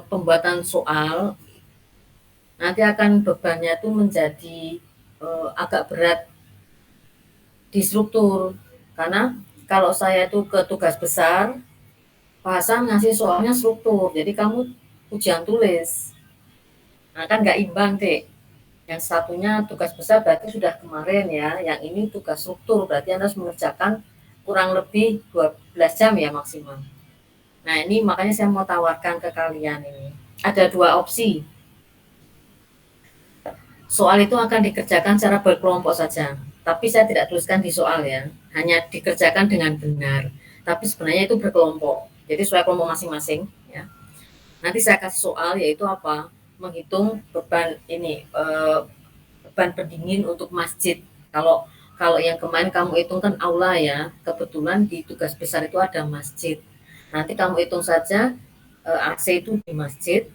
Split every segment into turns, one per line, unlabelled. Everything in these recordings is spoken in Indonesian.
pembuatan soal, nanti akan bebannya itu menjadi agak berat di struktur. Karena kalau saya itu ke tugas besar, bahasa ngasih soalnya struktur, jadi kamu ujian tulis. Nah kan nggak imbang deh. Yang satunya tugas besar berarti sudah kemarin ya, yang ini tugas struktur berarti Anda harus mengerjakan kurang lebih 12 jam ya maksimal. Nah ini makanya saya mau tawarkan ke kalian ini. Ada dua opsi. Soal itu akan dikerjakan secara berkelompok saja. Tapi saya tidak tuliskan di soal ya. Hanya dikerjakan dengan benar. Tapi sebenarnya itu berkelompok. Jadi sesuai kelompok masing-masing ya. Nanti saya kasih soal yaitu apa? Menghitung beban ini beban pendingin untuk masjid. Kalau kalau yang kemarin kamu hitung kan aula ya. Kebetulan di tugas besar itu ada masjid. Nanti kamu hitung saja AC itu di masjid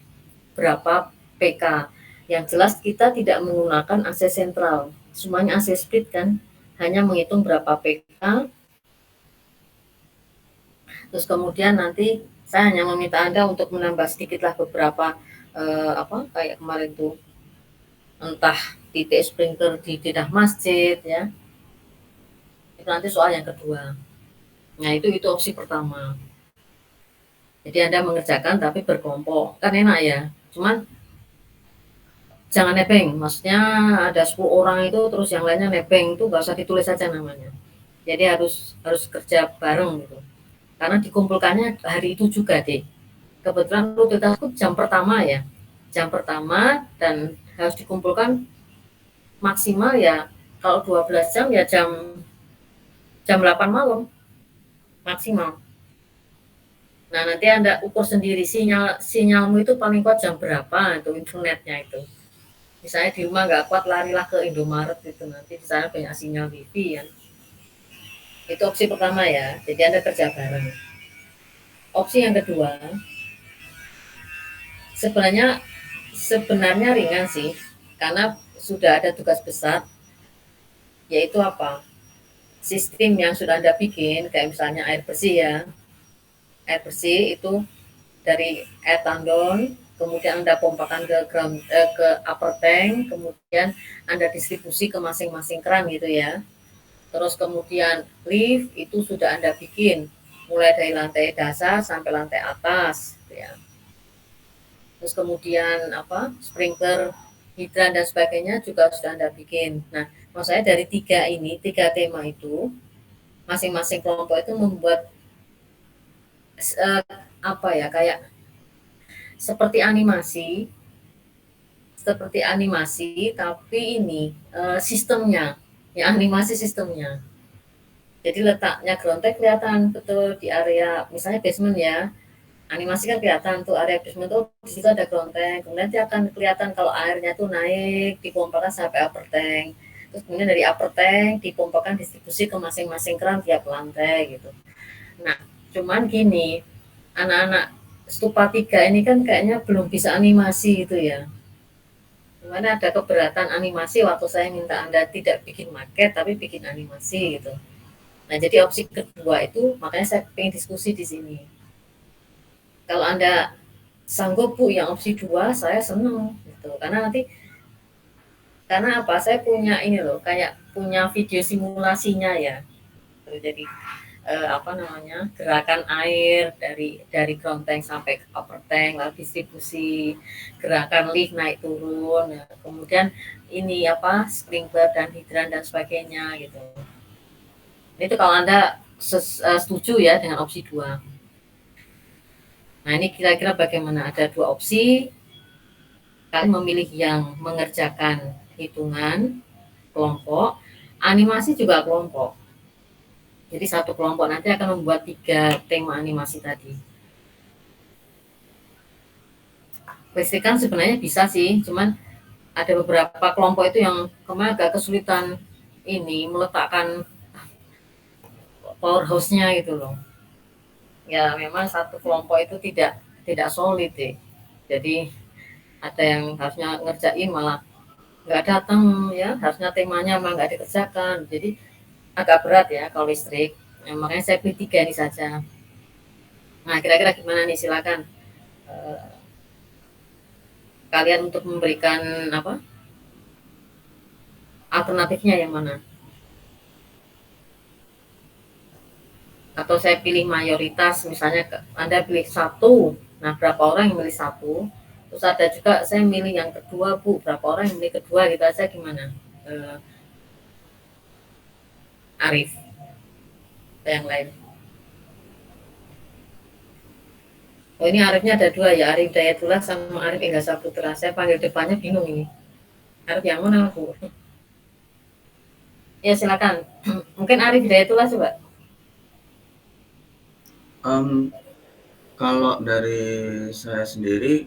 berapa PK. Yang jelas kita tidak menggunakan AC sentral, semuanya AC split kan, hanya menghitung berapa PK. Terus kemudian nanti saya hanya meminta Anda untuk menambah sedikitlah beberapa apa kayak kemarin tuh, entah titik sprinkler di dedah masjid ya. Itu nanti soal yang kedua. Nah, itu opsi pertama. Jadi Anda mengerjakan tapi berkelompok. Kan enak ya. Cuman jangan nebeng, maksudnya ada 10 orang itu terus yang lainnya nebeng, itu nggak usah ditulis saja namanya. Jadi harus kerja bareng gitu. Karena dikumpulkannya hari itu juga deh. Kebetulan rutinitasku jam pertama ya. Jam pertama dan harus dikumpulkan maksimal ya kalau 12 jam ya jam jam 8 malam maksimal. Nah, nanti Anda ukur sendiri sinyalmu itu paling kuat jam berapa itu internetnya itu. Misalnya di rumah nggak kuat, larilah ke Indomaret itu, nanti di sana banyak sinyal wifi ya. Itu opsi pertama ya, jadi Anda kerja bareng. Opsi yang kedua, sebenarnya sebenarnya ringan sih, karena sudah ada tugas besar, yaitu apa? Sistem yang sudah Anda bikin, kayak misalnya air bersih ya. Air bersih itu dari air tandon, kemudian Anda pompakan ke upper tank, kemudian Anda distribusi ke masing-masing keran gitu ya. Terus kemudian lift itu sudah Anda bikin mulai dari lantai dasar sampai lantai atas gitu ya. Terus kemudian apa? Sprinkler, hidran dan sebagainya juga sudah Anda bikin. Nah, maksud saya dari tiga tema itu, masing-masing kelompok itu membuat uh, apa ya, kayak seperti animasi tapi ini sistemnya ya, animasi sistemnya. Jadi letaknya groundtek kelihatan betul di area misalnya basement ya. Animasi kan kelihatan tuh area basement tuh di situ ada groundtek. Kemudian nanti akan kelihatan kalau airnya tuh naik dipompakan sampai upper tank. Terus kemudian dari upper tank dipompakan distribusi ke masing-masing keran tiap lantai gitu. Nah, cuman gini, anak-anak Stupa 3 ini kan kayaknya belum bisa animasi gitu ya. Mana ada keberatan animasi waktu saya minta Anda tidak bikin market tapi bikin animasi gitu. Nah, jadi opsi kedua itu makanya saya pengen diskusi di sini. Kalau Anda sanggup Bu yang opsi 2, saya senang gitu. Karena apa? Saya punya ini loh, kayak punya video simulasinya ya. Jadi apa namanya? Gerakan air dari ground tank sampai ke upper tank, lalu distribusi, gerakan lift naik turun, ya. Kemudian ini apa? Sprinkler dan hidran dan sebagainya gitu. Itu kalau Anda setuju ya dengan opsi 2. Nah, ini kira-kira bagaimana? Ada dua opsi. Kalian memilih yang mengerjakan hitungan kelompok, animasi juga kelompok. Jadi satu kelompok nanti akan membuat 3 tema animasi tadi. Listrikan sebenarnya bisa sih, cuman ada beberapa kelompok itu yang kemarin agak kesulitan ini meletakkan powerhouse-nya gitu loh. Ya memang satu kelompok itu tidak solid deh. Jadi ada yang harusnya ngerjain malah nggak datang ya, harusnya temanya malah nggak dikerjakan. Jadi agak berat ya kalau listrik. Nah, makanya saya pilih 3 ini saja. Nah, kira-kira gimana nih? Silakan. kalian untuk memberikan apa, alternatifnya yang mana? Atau saya pilih mayoritas, misalnya Anda pilih satu, nah berapa orang yang milih satu, terus ada juga saya milih yang kedua Bu, berapa orang yang milih kedua, gitu aja, gimana Arif atau yang lain? Oh ini Arifnya ada dua ya, Arif Dayatullah sama Arif Enggak Saputra. Saya panggil depannya bingung ini. Arif yang mana Bu? Ya silakan. Mungkin Arif Dayatullah coba.
Kalau dari saya sendiri,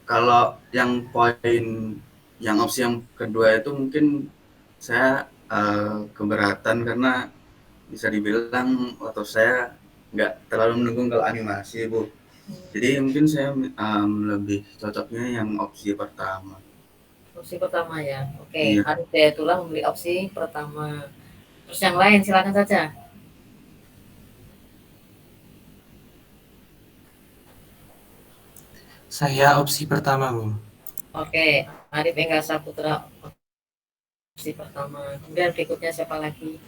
kalau yang poin yang opsi yang kedua itu mungkin saya keberatan karena bisa dibilang otot saya nggak terlalu mendukung kalau animasi Bu. Jadi mungkin saya lebih cocoknya yang opsi pertama.
Opsi pertama ya. Oke,
Iya.
Arif Dayatullah memilih opsi pertama. Terus yang lain silakan saja.
Saya opsi pertama, Bu.
Oke, Arif Enggak Saputra opsi pertama. Kemudian berikutnya siapa lagi?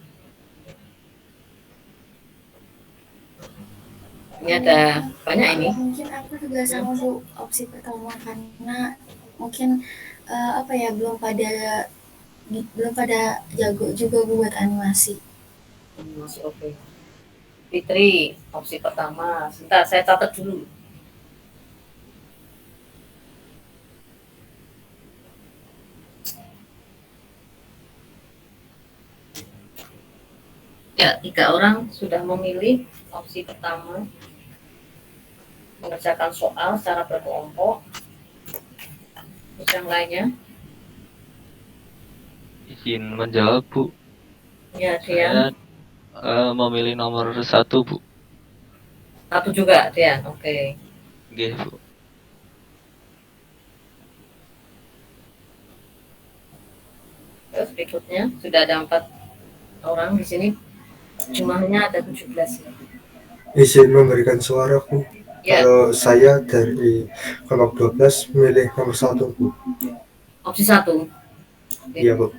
Ini ada banyak ini.
Mungkin aku juga sama Bu, opsi pertama, karena mungkin apa ya, belum pada jago juga Bu buat animasi.
Masih oke. Fitri opsi pertama. Sebentar saya catat dulu. Ya, 3 orang sudah memilih opsi pertama, mengerjakan soal secara berkelompok. Terus yang lainnya?
Izin menjawab, Bu.
Ya,
Saya
Dian.
memilih nomor 1, Bu.
1 juga, Dian. Oke.
Nggih, Bu.
Terus berikutnya sudah ada 4 orang di sini. Jumlahnya ada 17.
Izin memberikan suara Bu.
Ya.
Kalau saya dari kelompok 12 milih nomor 1 Bu.
Opsi 1.
Iya Bu.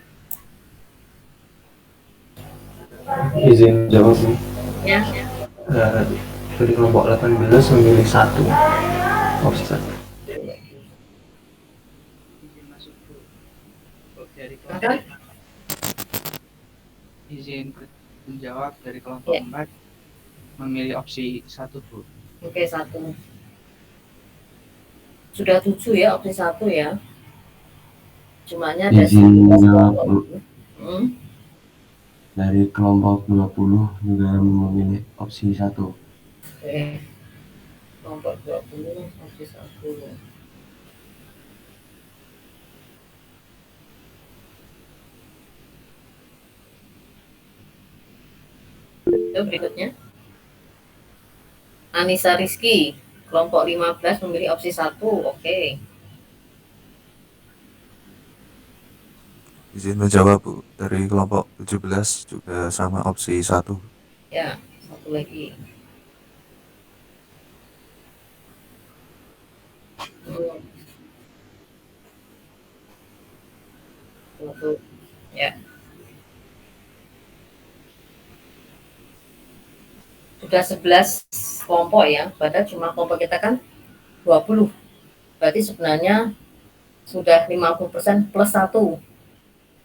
Izin jawab, Bu.
Ya.
Dari kelompok 18 memilih 1. Opsi 1.
Izin menjawab dari kelompok 4 memilih opsi 1 Bu.
Oke, 1. Sudah 7 ya opsi 1 ya. Jumlahnya ada 19 kelompok.
Dari kelompok 20 juga memilih opsi 1.
Oke. Kelompok 20 opsi 1. Itu berikutnya. Anissa Rizky, kelompok 15 memilih opsi 1. Oke.
Izin menjawab Bu, dari kelompok 17 juga sama opsi 1.
Ya, 1 lagi. Ya. Sudah 11 kelompok ya, padahal jumlah kelompok kita kan 20. Berarti sebenarnya sudah 50% plus 1.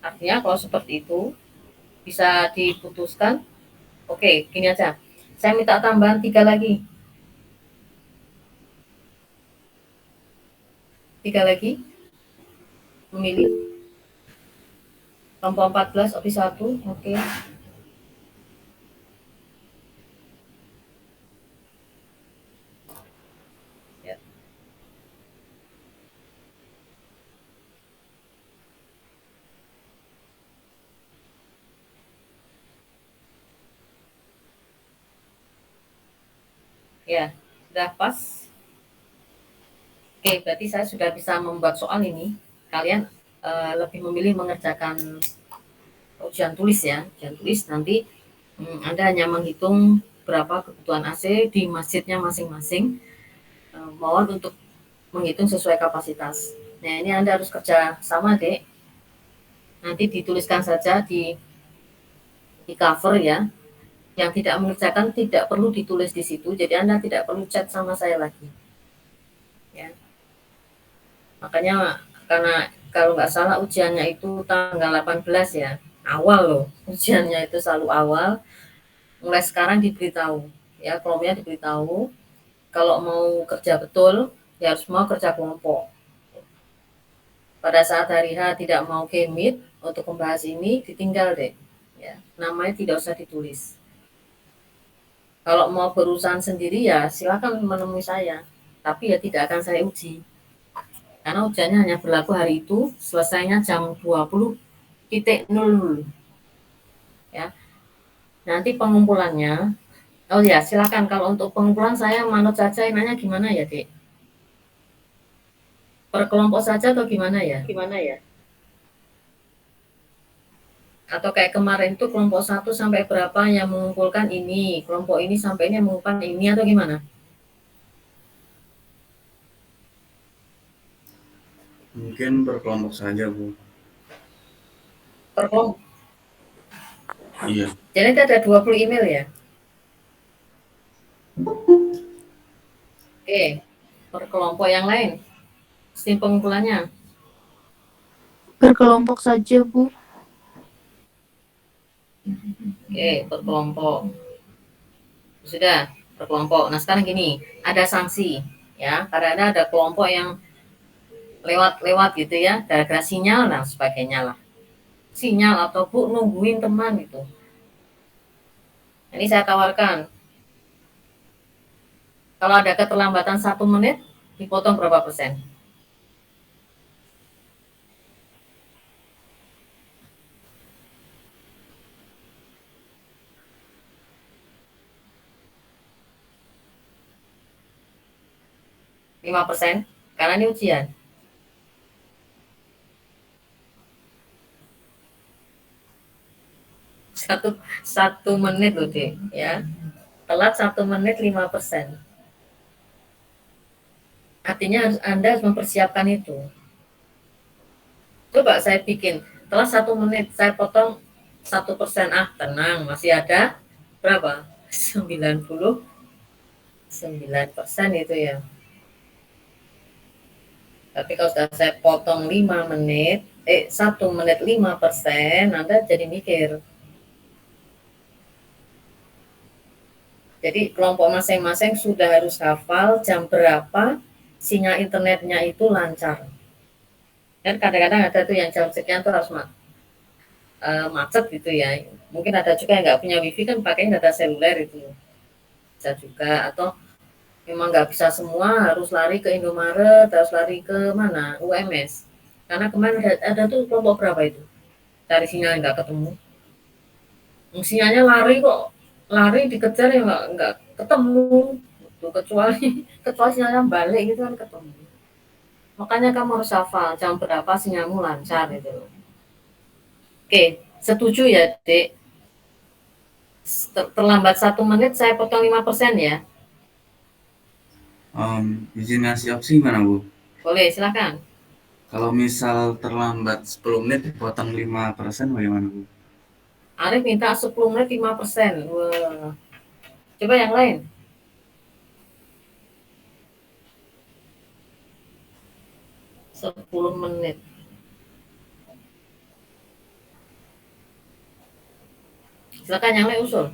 Artinya kalau seperti itu bisa diputuskan. Oke, gini aja. Saya minta tambahan 3 lagi. 3 lagi memilih kelompok 14 opsi 1. Oke. Ya. Ya, sudah pas. Oke, berarti saya sudah bisa membuat soal ini. Kalian lebih memilih mengerjakan ujian tulis ya. Ujian tulis nanti Anda hanya menghitung berapa kebutuhan AC di masjidnya masing-masing. Mohon untuk menghitung sesuai kapasitas. Nah, ini Anda harus kerja sama, Dek. Nanti dituliskan saja di cover ya. Yang tidak mengerjakan tidak perlu ditulis di situ, jadi Anda tidak perlu chat sama saya lagi. Ya. Makanya karena kalau nggak salah ujiannya itu tanggal 18 ya, awal loh. Ujiannya itu selalu awal. Mulai sekarang diberitahu, ya kelompoknya diberitahu. Kalau mau kerja betul, ya harus mau kerja kelompok. Pada saat hari H tidak mau Meet untuk membahas ini, ditinggal deh. Ya, namanya tidak usah ditulis. Kalau mau berurusan sendiri ya silakan menemui saya, tapi ya tidak akan saya uji. Karena ujiannya hanya berlaku hari itu, selesainya jam 20.00. Ya. Nanti pengumpulannya, oh ya silakan kalau untuk pengumpulan saya manut saja, nanya gimana ya, Dek? Per kelompok saja atau gimana ya? Atau kayak kemarin itu kelompok 1 sampai berapa yang mengumpulkan ini, kelompok ini sampai ini yang mengumpulkan ini, atau gimana?
Mungkin per kelompok saja, Bu.
Per kelompok.
Iya.
Jadi ada 20 email ya? Oke, per kelompok yang lain. Sistem pengumpulannya.
Per kelompok saja, Bu.
Oke, per kelompok. Sudah, per kelompok. Nah, sekarang gini, ada sanksi ya. Karena ada kelompok yang lewat gitu ya, gara-gara sinyal dan sebagainya lah. Sinyal atau Bu nungguin teman gitu. Ini saya tawarkan. Kalau ada keterlambatan 1 menit, dipotong berapa persen? %, karena ini ujian. Satu menit loh, Dek, ya. Telat 1 menit 5%. Artinya Anda harus mempersiapkan itu. Coba saya bikin, telat 1 menit, saya potong 1%. Ah, tenang, masih ada berapa? 99% itu ya. Tapi kalau sudah saya potong 5 menit, 1 menit 5%, Anda jadi mikir. Jadi kelompok masing-masing sudah harus hafal jam berapa sinyal internetnya itu lancar. Dan kadang-kadang ada tuh yang jam sekian tuh harus macet gitu ya. Mungkin ada juga yang nggak punya wifi kan pakai data seluler itu. Bisa juga, atau memang nggak bisa semua harus lari ke Indomaret, harus lari ke mana? UMS. Karena kemarin ada tuh kelompok berapa itu? Cari sinyal nggak ketemu. Sinyalnya lari dikejar ya nggak ketemu. Tuh, kecuali sinyalnya balik gitu kan ketemu. Makanya kamu harus hafal jam berapa sinyalmu lancar itu. Oke, setuju ya, Dek? Terlambat 1 menit saya potong 5% ya.
Izin ngasih opsi mana, Bu?
Boleh, silakan.
Kalau misal terlambat 10 menit dipotong 5% bagaimana, Bu?
Arif minta 10 menit 5%. Wah. Coba yang lain. Sepuluh menit. Silakan yang lain usul.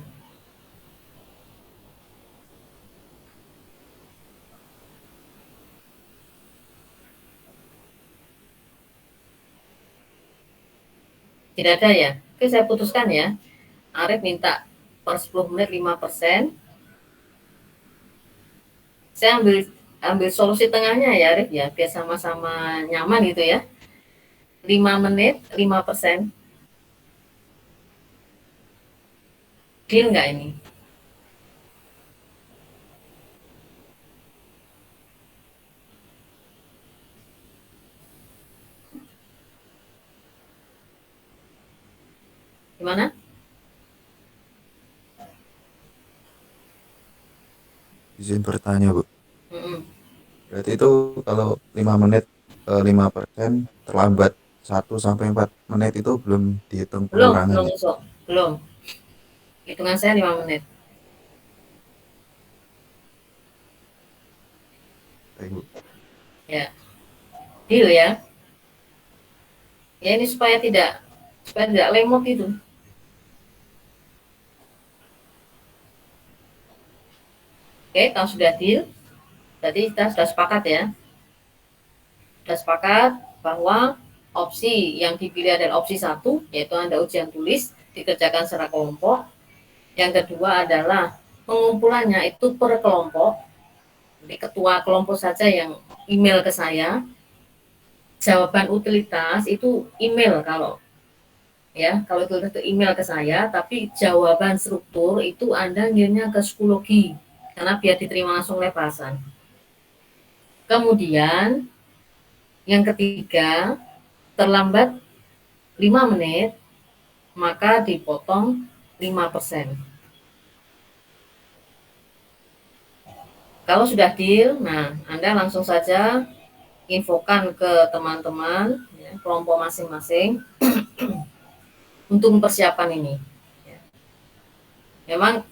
Tidak ada ya? Oke, saya putuskan ya. Arif minta per 10 menit 5%. Saya ambil solusi tengahnya ya, Arif ya, biar sama-sama nyaman gitu ya. 5 menit 5%. Deal nggak ini? Gimana?
Izin bertanya, Bu. Berarti itu kalau 5 menit 5% terlambat 1 sampai 4 menit itu belum dihitung pengurangan
Belum
ya?
besok, belum. Hitungan saya 5 menit.
Baik, Bu.
Ya, deal ya. Ya ini supaya tidak lemot itu. Oke, kalau sudah deal, berarti kita sudah sepakat ya. Sudah sepakat bahwa opsi yang dipilih adalah opsi 1, yaitu Anda ujian tulis, dikerjakan secara kelompok. Yang kedua adalah pengumpulannya itu per kelompok. Jadi ketua kelompok saja yang email ke saya. Jawaban utilitas itu email kalau utilitas itu email ke saya, tapi jawaban struktur itu Anda ngirimnya ke psikologi karena biar diterima langsung oleh Pasan. Kemudian yang ketiga, terlambat 5 menit maka dipotong 5%. Kalau sudah deal, nah Anda langsung saja infokan ke teman-teman ya, kelompok masing-masing untuk mempersiapkan ini. Memang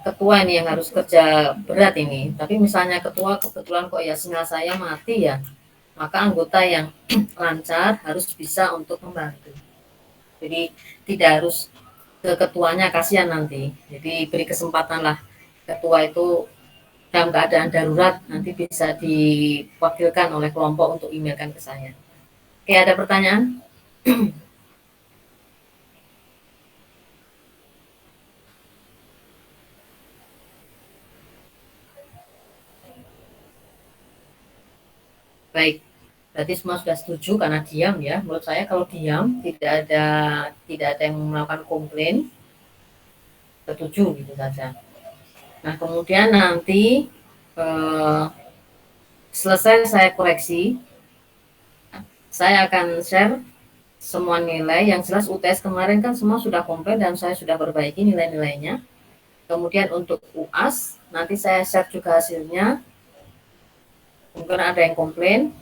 ketua ini yang harus kerja berat ini, tapi misalnya ketua kebetulan kok ya sinyal saya mati ya, maka anggota yang lancar harus bisa untuk membantu. Jadi tidak harus ke ketuanya, kasihan nanti. Jadi beri kesempatan lah ketua itu dalam keadaan darurat nanti bisa diwakilkan oleh kelompok untuk emailkan ke saya. Oke, ada pertanyaan? Baik, berarti semua sudah setuju karena diam ya. Menurut saya kalau diam tidak ada yang melakukan komplain, setuju gitu saja. Nah kemudian nanti selesai saya koreksi, saya akan share semua nilai. Yang jelas UTS kemarin kan semua sudah komplain dan saya sudah perbaiki nilai-nilainya. Kemudian untuk UAS nanti saya share juga hasilnya. Mungkin ada yang komplain.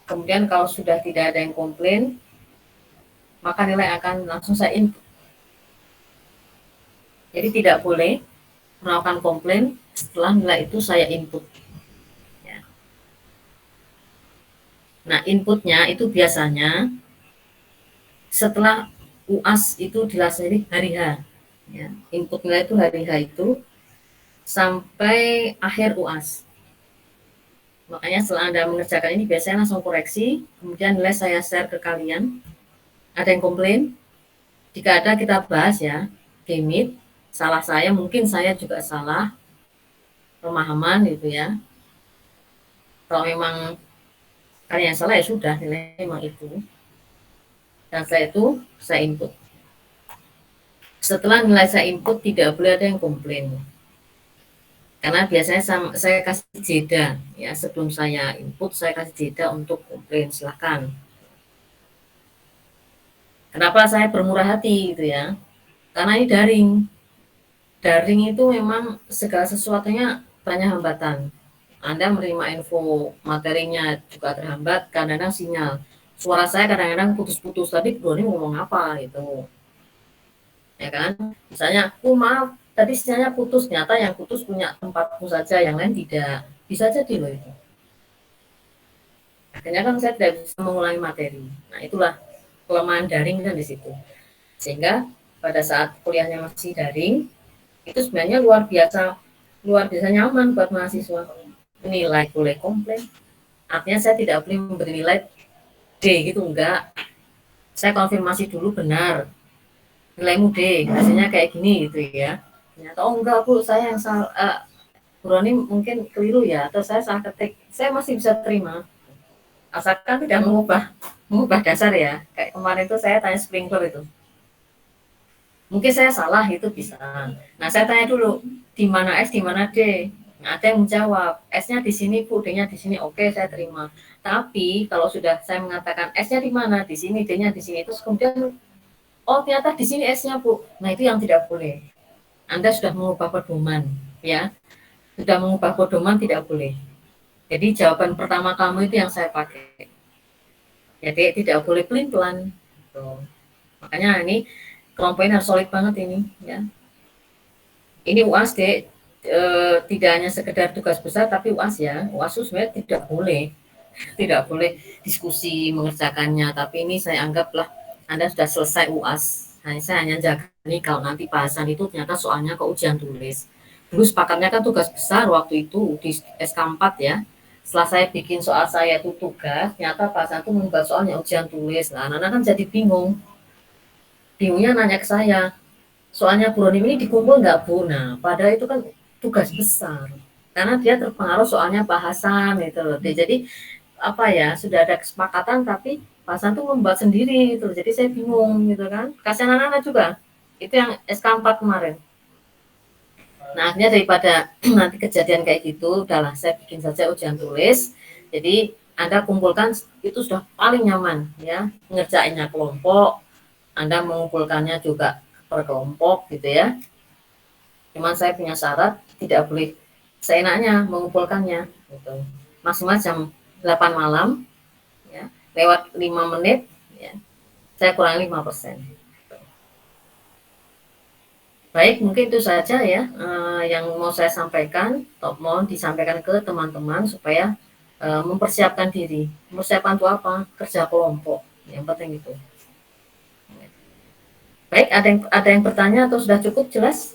Kemudian kalau sudah tidak ada yang komplain, maka nilai akan langsung saya input. Jadi tidak boleh melakukan komplain setelah nilai itu saya input. Ya. Nah inputnya itu biasanya setelah UAS itu dilaksanakan hari H. Ya. Input nilai itu hari H itu sampai akhir UAS. Makanya setelah Anda mengerjakan ini biasanya langsung koreksi, kemudian nilai saya share ke kalian. Ada yang komplain? Jika ada kita bahas ya, Gemit, salah saya, mungkin saya juga salah, pemahaman gitu ya. Kalau memang kalian yang salah ya sudah, nilai memang itu. Dan setelah itu saya input. Setelah nilai saya input tidak boleh ada yang komplain. Karena biasanya saya kasih jeda ya, sebelum saya input saya kasih jeda untuk komplain, silahkan. Kenapa saya bermurah hati gitu ya? Karena ini daring. Daring itu memang segala sesuatunya banyak hambatan. Anda menerima info materinya juga terhambat, kadang-kadang sinyal. Suara saya kadang-kadang putus-putus, tadi Bro ini ngomong apa gitu. Ya kan? Misalnya, maaf, tadi sinyalnya putus, ternyata yang putus punya tempatku saja, yang lain tidak. Bisa jadi loh itu. Akhirnya kan saya tidak bisa mengulangi materi. Nah itulah kelemahan daring kan di situ. Sehingga pada saat kuliahnya masih daring, itu sebenarnya luar biasa nyaman buat mahasiswa. Nilai boleh komplain. Artinya saya tidak boleh memberi nilai D gitu, enggak. Saya konfirmasi dulu benar. Nilaimu D, hasilnya kayak gini gitu ya. Ternyata enggak Bu, saya yang salah, Bu Roni mungkin keliru ya, atau saya salah ketik. Saya masih bisa terima. Asalkan tidak mengubah dasar ya. Kayak kemarin itu saya tanya sprinkler itu. Mungkin saya salah itu bisa. Nah, saya tanya dulu, di mana S, di mana D? Nah, ada yang menjawab, S-nya di sini Bu, D-nya di sini. Oke, saya terima. Tapi kalau sudah saya mengatakan S-nya di mana? Di sini, D-nya di sini. Terus kemudian oh ternyata di sini S-nya Bu. Nah itu yang tidak boleh. Anda sudah mengubah pedoman, ya. Sudah mengubah pedoman tidak boleh. Jadi jawaban pertama kamu itu yang saya pakai. Jadi tidak boleh pelin-pelan. Gitu. Makanya ini kelompok ini harus solid banget ini, ya. Ini UAS dek, tidak hanya sekedar tugas besar, tapi UAS ya. UAS itu sebenarnya tidak boleh diskusi mengerjakannya. Tapi ini saya anggaplah Anda sudah selesai UAS. Saya hanya jaga nih kalau nanti bahasan itu ternyata soalnya ke ujian tulis. Dulu sepakatnya kan tugas besar waktu itu di SK4 ya. Setelah saya bikin soal saya itu tugas, ternyata bahasan itu membuat soalnya ujian tulis. Nah, anak-anak kan jadi bingung. Bingungnya nanya ke saya, soalnya Buronim ini dikumpul nggak Bu? Nah, padahal itu kan tugas besar. Karena dia terpengaruh soalnya bahasan gitu loh. Jadi apa ya, sudah ada kesepakatan tapi bahasan itu membuat sendiri gitu. Jadi saya bingung gitu kan. Kasihan anak-anak juga. Itu yang SK4 kemarin. Nah, akhirnya daripada nanti kejadian kayak gitu, udahlah saya bikin saja ujian tulis. Jadi Anda kumpulkan itu sudah paling nyaman ya, ngerjainnya kelompok, Anda mengumpulkannya juga per kelompok gitu ya. Cuman saya punya syarat tidak boleh seenaknya mengumpulkannya gitu. Maksimal jam 8 malam ya, lewat 5 menit ya. Saya kurangi 5%. Baik, mungkin itu saja ya yang mau saya sampaikan. Mohon disampaikan ke teman-teman supaya mempersiapkan diri. Mempersiapkan itu apa? Kerja kelompok. Yang penting itu. Baik, ada yang bertanya atau sudah cukup jelas?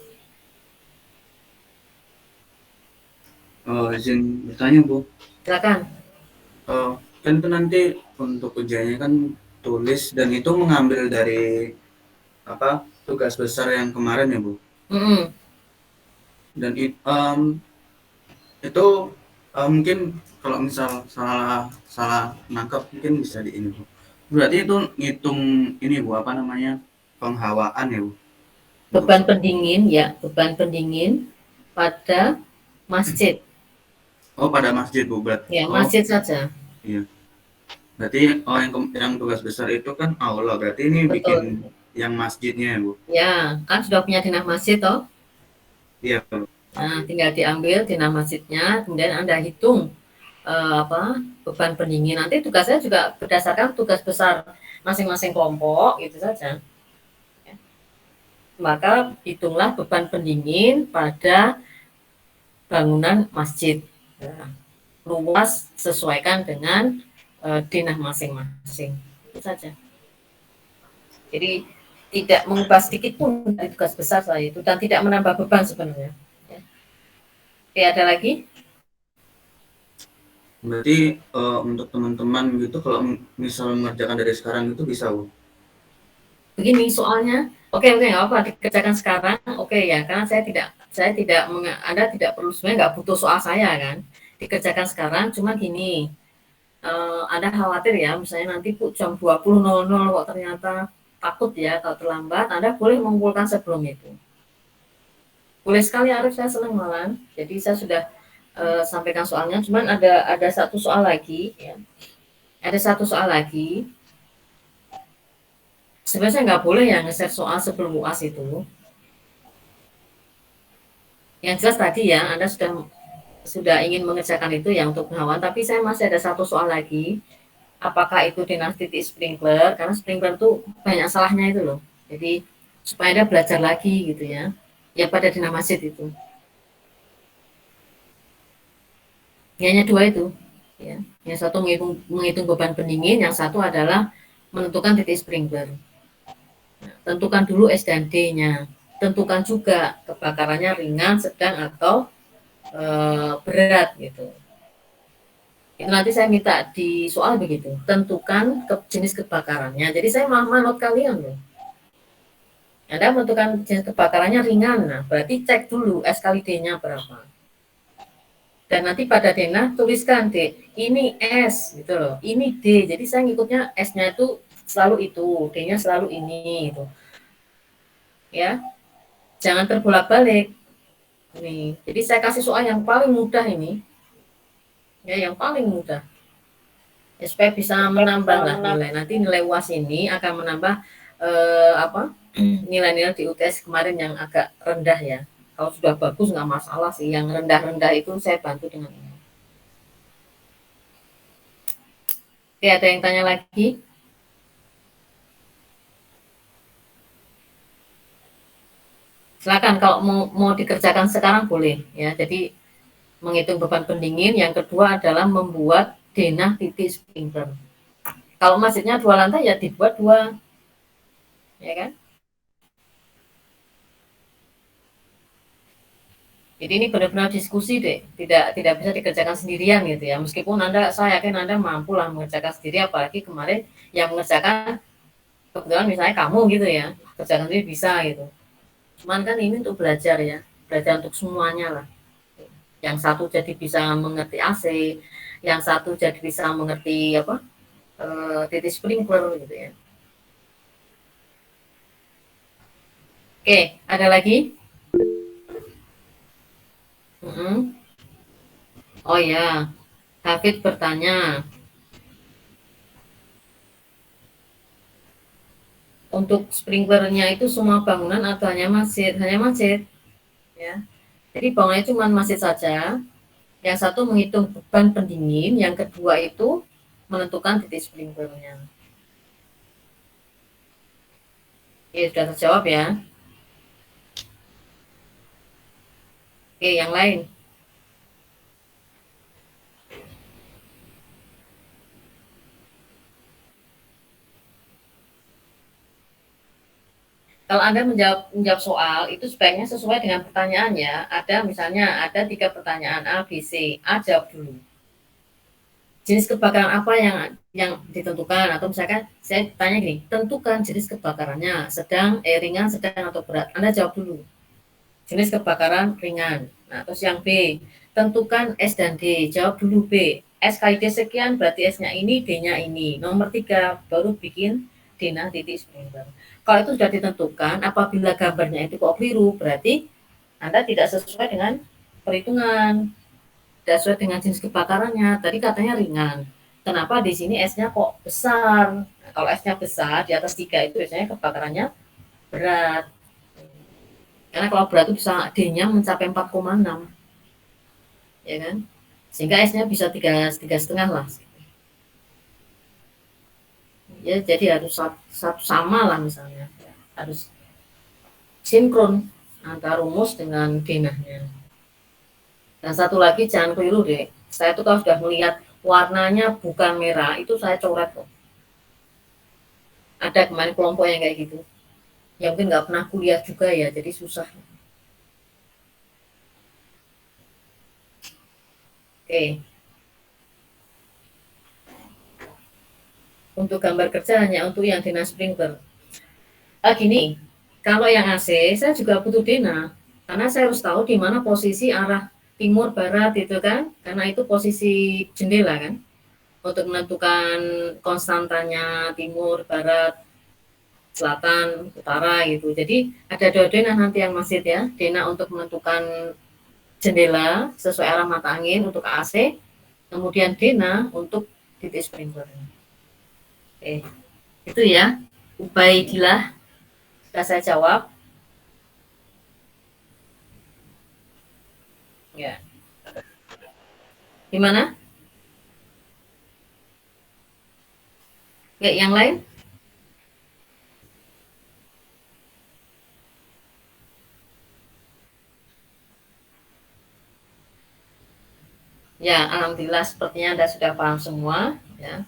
Izin bertanya Bu.
Silakan.
Kan itu nanti untuk ujiannya kan tulis dan itu mengambil dari apa tugas besar yang kemarin ya Bu. Dan itu mungkin kalau misal salah nangkap mungkin bisa di ini Bu. Berarti itu ngitung ini Bu, apa namanya, penghawaan ya Bu?
Beban pendingin ya, beban pendingin pada masjid.
Oh, pada masjid Bu, berarti.
Ya, masjid saja.
Iya. Berarti yang tugas besar itu kan aula, berarti ini
Betul.
bikin yang masjidnya ya Bu?
Ya, kan sudah punya dinah masjid toh.
Iya Bu.
Nah, tinggal diambil dinah masjidnya, kemudian Anda hitung beban pendingin. Nanti tugasnya juga berdasarkan tugas besar masing-masing kelompok, gitu saja. Ya. Maka hitunglah beban pendingin pada bangunan masjid. Ya. Luas sesuaikan dengan dinah masing-masing, itu saja. Jadi tidak mengubah sedikit pun dari tugas besar saya itu dan tidak menambah beban sebenarnya. Ya. Oke, ada lagi?
Berarti untuk teman-teman gitu kalau misal mengerjakan dari sekarang itu bisa Bu?
Begini soalnya, oke, nggak apa dikerjakan sekarang, oke ya, karena Anda tidak perlu, sebenarnya nggak butuh soal saya kan, dikerjakan sekarang, cuma gini, Anda khawatir ya, misalnya nanti jam 20.00 kok ternyata takut ya kalau terlambat, Anda boleh mengumpulkan sebelum itu. Boleh sekali Arif, saya senang malam, jadi saya sudah sampaikan soalnya, cuman ada satu soal lagi ya. Ada satu soal lagi. Sebenarnya nggak boleh ya nge-share soal sebelum UAS itu. Yang jelas tadi ya, Anda sudah ingin mengerjakan itu ya untuk penghawan, tapi saya masih ada satu soal lagi. Apakah itu dinah titik sprinkler? Karena sprinkler itu banyak salahnya itu loh. Jadi supaya Anda belajar lagi gitu ya. Ya pada dinah masjid itu. Hanya dua itu. Ya. Yang satu menghitung beban pendingin, yang satu adalah menentukan titik sprinkler. Tentukan dulu S dan D-nya. Tentukan juga kebakarannya ringan, sedang, atau berat gitu. Itu nanti saya minta di soal begitu. Tentukan jenis kebakarannya. Jadi saya manut kalian loh. Anda menentukan jenis kebakarannya ringan. Nah, berarti cek dulu S kali D-nya berapa. Dan nanti pada denah tuliskan D. Ini S gitu loh. Ini D. Jadi saya ngikutnya S-nya itu selalu itu, D-nya selalu ini gitu. Ya. Jangan terbolak-balik. Nih, jadi saya kasih soal yang paling mudah ini. Ya, yang paling mudah. Ya, supaya bisa menambah lah nilai. Nanti nilai UAS ini akan menambah nilai-nilai di UTS kemarin yang agak rendah ya. Kalau sudah bagus nggak masalah sih. Yang rendah-rendah itu saya bantu dengan ini. Oke, ada yang tanya lagi? Silakan kalau mau dikerjakan sekarang boleh ya. Jadi menghitung beban pendingin, yang kedua adalah membuat denah titik sprinkler. Kalau masjidnya 2 lantai ya dibuat 2, ya kan? Jadi ini benar-benar diskusi deh, tidak bisa dikerjakan sendirian gitu ya. Meskipun saya yakin Anda mampu lah mengerjakan sendiri, apalagi kemarin yang mengerjakan kebetulan misalnya kamu gitu ya, kerjakan sendiri bisa gitu. Cuman kan ini untuk belajar ya, belajar untuk semuanya lah. Yang satu jadi bisa mengerti AC, yang satu jadi bisa mengerti titik sprinkler gitu ya. Oke, ada lagi? Oh ya, David bertanya, untuk sprinklernya itu semua bangunan atau hanya masjid? Hanya masjid, ya. Jadi bangunannya cuma masjid saja. Yang satu menghitung beban pendingin, yang kedua itu menentukan titik sprinklernya. Oke, sudah terjawab ya. Oke, yang lain. Kalau Anda menjawab soal, itu sebaiknya sesuai dengan pertanyaannya. Misalnya ada 3 pertanyaan A, B, C. A jawab dulu. Jenis kebakaran apa yang ditentukan, atau misalkan saya tanya gini, tentukan jenis kebakarannya, ringan, sedang, atau berat. Anda jawab dulu. Jenis kebakaran ringan. Nah, terus yang B, tentukan S dan D. Jawab dulu B. S kali D sekian, berarti S-nya ini, D-nya ini. Nomor 3, baru bikin denah titik sprinkler. Kalau itu sudah ditentukan, apabila gambarnya itu kok keliru, berarti Anda tidak sesuai dengan perhitungan, tidak sesuai dengan jenis kebakarannya. Tadi katanya ringan. Kenapa di sini S-nya kok besar? Nah, kalau S-nya besar, di atas 3 itu biasanya kebakarannya berat. Karena kalau berat itu bisa D-nya mencapai 4,6. Ya kan? Sehingga S-nya bisa 3,5 lah. Ya, jadi harus satu sama lah misalnya. Harus sinkron antara rumus dengan denahnya. Dan satu lagi jangan keliru deh. Saya tuh kalau sudah melihat warnanya bukan merah, itu saya coret kok. Ada kemarin kelompok yang kayak gitu. Ya mungkin nggak pernah kuliah juga ya, jadi susah. Oke. Untuk gambar kerja hanya untuk yang denah sprinkler. Gini, kalau yang AC saya juga butuh denah, karena saya harus tahu di mana posisi arah timur barat itu kan, karena itu posisi jendela kan, untuk menentukan konstantanya timur barat selatan utara gitu. Jadi ada 2 denah nanti yang masjid ya, denah untuk menentukan jendela sesuai arah mata angin untuk AC, kemudian denah untuk titik sprinkler. Oke, itu ya. Ubaidillah, sudah saya jawab. Ya. Gimana? Ya, yang lain? Ya, alhamdulillah sepertinya Anda sudah paham semua ya.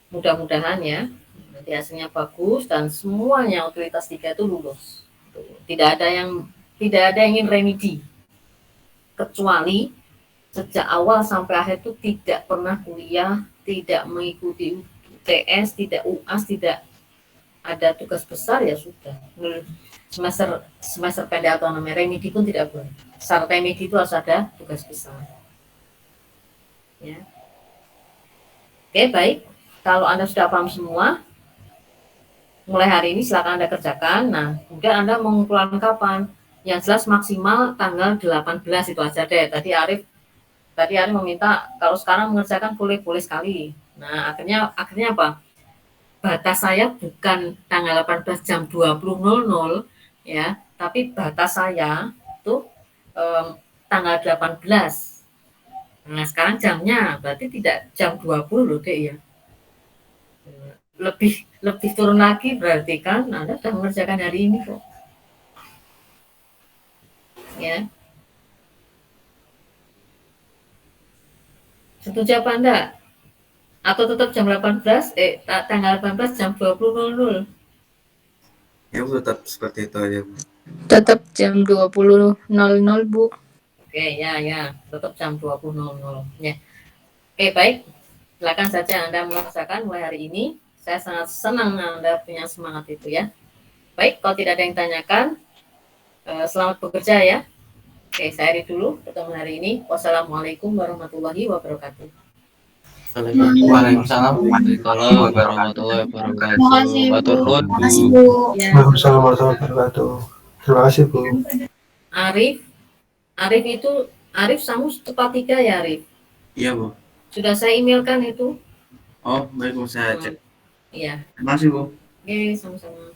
Mudah-mudahan ya nanti hasilnya bagus dan semuanya otoritas 3 itu lulus. Tidak ada yang ingin remedi, kecuali sejak awal sampai akhir itu tidak pernah kuliah, tidak mengikuti UTS, tidak UAS, tidak ada tugas besar, ya sudah. Semester pendek atau namanya remedi pun tidak boleh. Syarat remedi itu harus ada tugas besar. Ya. Oke, baik. Kalau Anda sudah paham semua, mulai hari ini silakan Anda kerjakan. Nah, kemudian Anda mengumpulkan kapan? Yang jelas maksimal tanggal 18 itu aja deh. Tadi Arif meminta kalau sekarang mengerjakan boleh sekali. Nah, akhirnya apa? Batas saya bukan tanggal 18 jam 20.00 ya, tapi batas saya itu tanggal 18. Nah, sekarang jamnya berarti tidak jam 20 loh, Dek ya. Lebih turun lagi berarti kan Anda sudah mengerjakan hari ini kok. Ya. Setuju apa enggak? Atau tetap jam 18, tanggal 18 jam 20.00?
Ya Bu, tetap seperti itu aja Bu.
Tetap jam 20.00 Bu.
Oke, ya, tetap jam 20.00 ya. Oke, baik. Silakan saja Anda melaksanakan mulai hari ini. Saya sangat senang Anda punya semangat itu ya. Baik, kalau tidak ada yang tanyakan, selamat bekerja ya. Oke, saya akhiri dulu pertemuan hari ini. Wassalamualaikum warahmatullahi wabarakatuh.
Waalaikumsalam warahmatullahi wabarakatuh.
Terima kasih, Bu.
Matur nuwun,
Terima kasih
Bu.
Bu.
Ya,
Waalaikumsalam warahmatullahi wabarakatuh. Terima kasih Bu.
Arif Samu tepat 3 ya Arif.
Iya Bu.
Sudah saya emailkan itu.
Oh baik Bu, saya cek.
Iya.
Terima kasih Bu.
Oke, sama-sama.